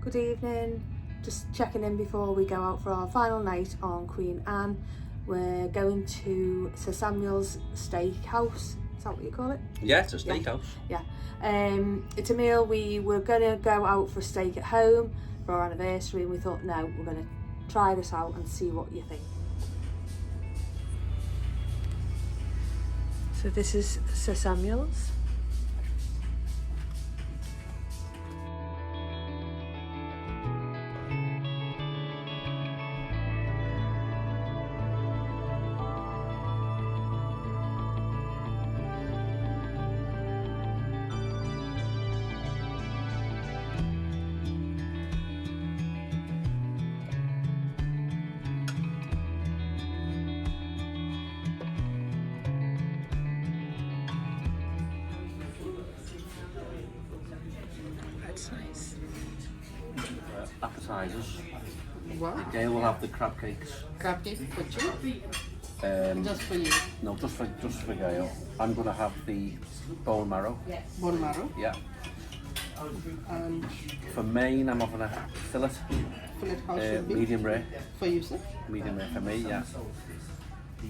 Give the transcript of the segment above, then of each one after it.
Good evening, just checking in before we go out for our final night on Queen Anne. We're going to Sir Samuel's Steakhouse, is that what you call it? Yeah, it's a steakhouse. Yeah. It's a meal. We were going to go out for steak at home for our anniversary, and we thought, no, we're going to try this out and see what you think. So this is Sir Samuel's. That's nice. Appetizers. What? Gail will have the crab cakes. Crab cake for you? Just for you? No, just for Gail. I'm gonna have the bone marrow. Bone marrow? Yeah. And For main, I'm having a fillet. fillet how should be? Medium rare. For you, sir? Medium rare for me, yeah.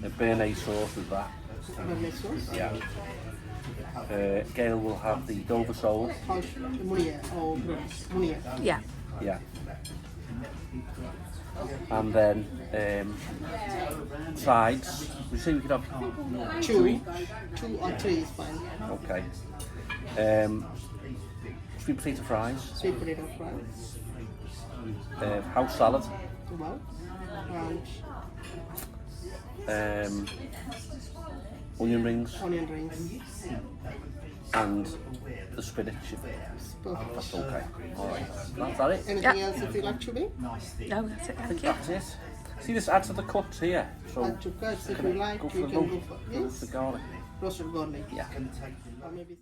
A béarnaise sauce with that. Béarnaise sauce? Yeah. Gail will have the Dover sole. How should be? Munia or Munia? Yeah. Yeah. And then sides. We say we could have Two or three is fine. Okay. Sweet potato fries. Sweet potato fries. House salad. Wow. And Onion rings. onion rings. And the spinach. Perfect. That's okay. Alright. That's that it. Anything else if you like to be? No, that's it, I thank think you. that's it. See, this adds to the cuts here. So Add to cuts if can you I like, go for you the can roast? go for yes. The garlic. Roasted garlic. Yeah. Or maybe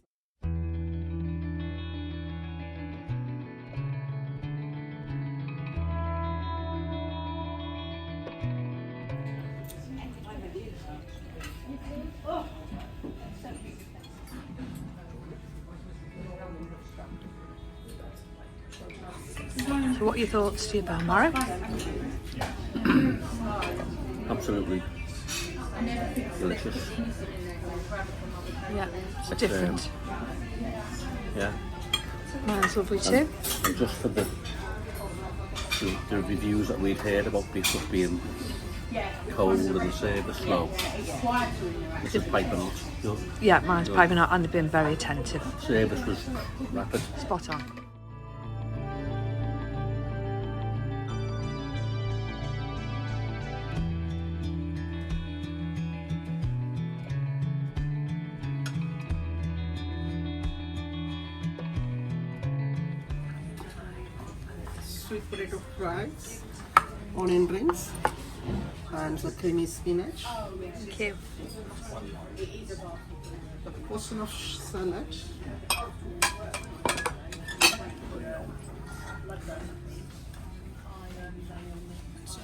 So what are your thoughts to your bone marrow? Absolutely delicious. Yeah, it's different. Yeah. Mine's lovely too. And just for the reviews that we've heard about stuff being cold and the service slow, this is piping hot. Your Yeah, mine's piping out and they've been very attentive. service was rapid. Spot on. sweet potato fries, onion rings, and the creamy spinach. Thank you. A portion of salad.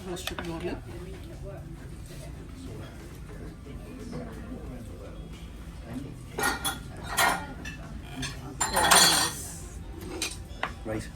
Roasted garlic. Right.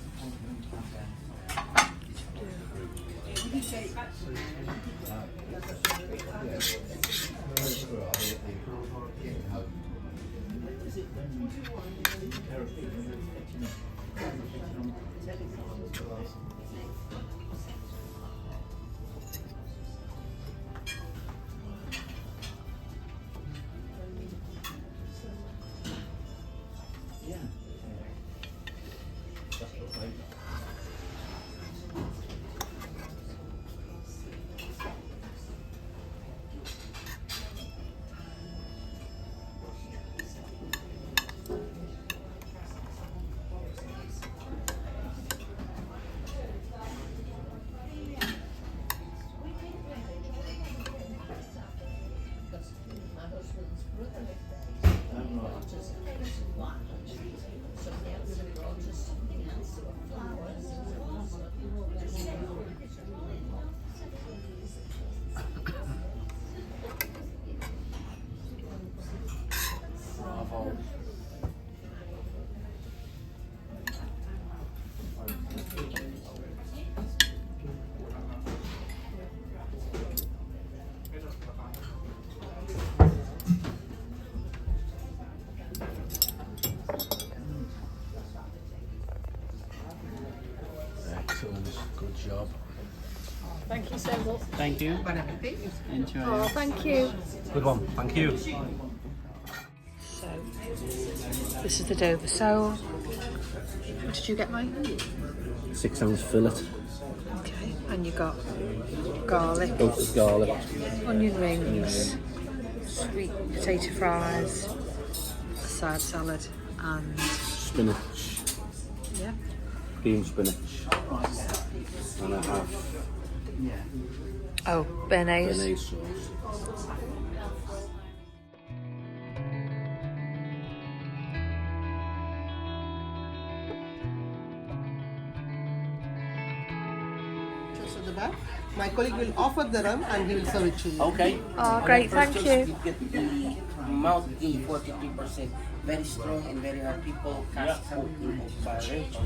Thank you. Enjoy. Oh, thank you. Good one, thank you. So, this is the Dover sole. What did you get, mate? 6 ounce fillet. Okay, and you got garlic, Roasted garlic. onion rings, sweet potato fries, a side salad, and Spinach. yeah. Green spinach. And I have Oh, béarnaise. béarnaise sauce. Just at the back. My colleague will offer the rum and he will serve it to you. Okay. Oh, great, thank you. You get the mouth ghee, 43%. Very strong and very hard. People cast hook in oak barrage.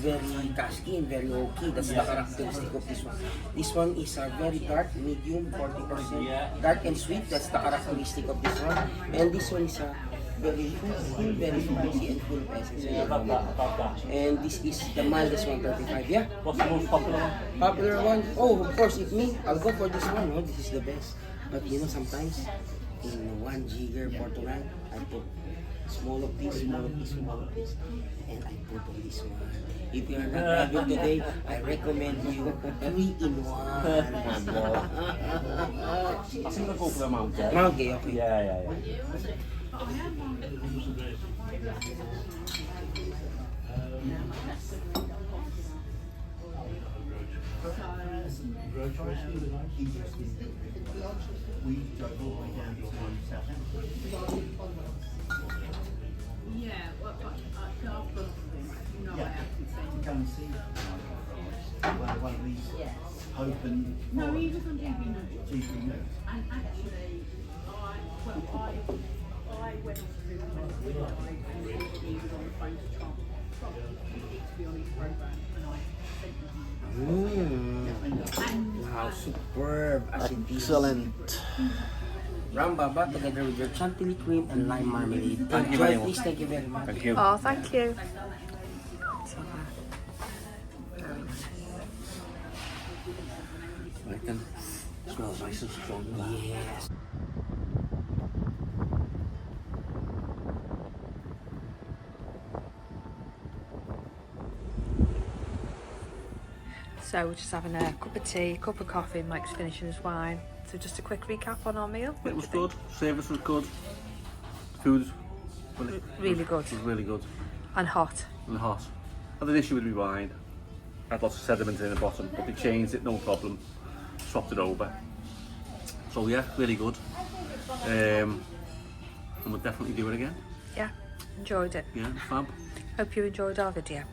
Very casky and very oaky. That's the characteristic of this one. This one is very dark, medium, 40%. Dark and sweet. That's the characteristic of this one. And this one is very full, very spicy and full of essence. And this is the mildest 135. Yeah. What's the most popular one? Popular one? Oh, of course, if me, I'll go for this one. Oh, this is the best. But you know, sometimes in 1 jigger Portugal, I put smaller piece, and I put on this one. If you are not driving today, I recommend you 3-in-1. I think I'll go for the Mount Gay. Mount Gay, okay. Yeah. We drove all the way down to Southampton. Yeah, well, I've got no way I can say. Go and see one of these open. No, he was on TV News. TV News. And actually, I went to him and he was on the phone to Trump. Trump needed to be on his programme, and I sent him. Wow, superb as it is. Excellent. Ram baba together with your chantilly cream and lime marmalade. Thank you very Enjoy, much. please. Thank you very much. Thank you. Oh, thank you. Right then. Smells nice and strong. Yes. So we're just having a cup of tea, cup of coffee, Mike's finishing his wine. So just a quick recap on our meal. It was good. Service was good. Food was Really good. was really good And hot. and hot. I had an issue with my wine. I had lots of sediment in the bottom, but they changed it, no problem. Swapped it over. So yeah, really good. And we'll definitely do it again. Yeah, enjoyed it. Yeah, fab. Hope you enjoyed our video.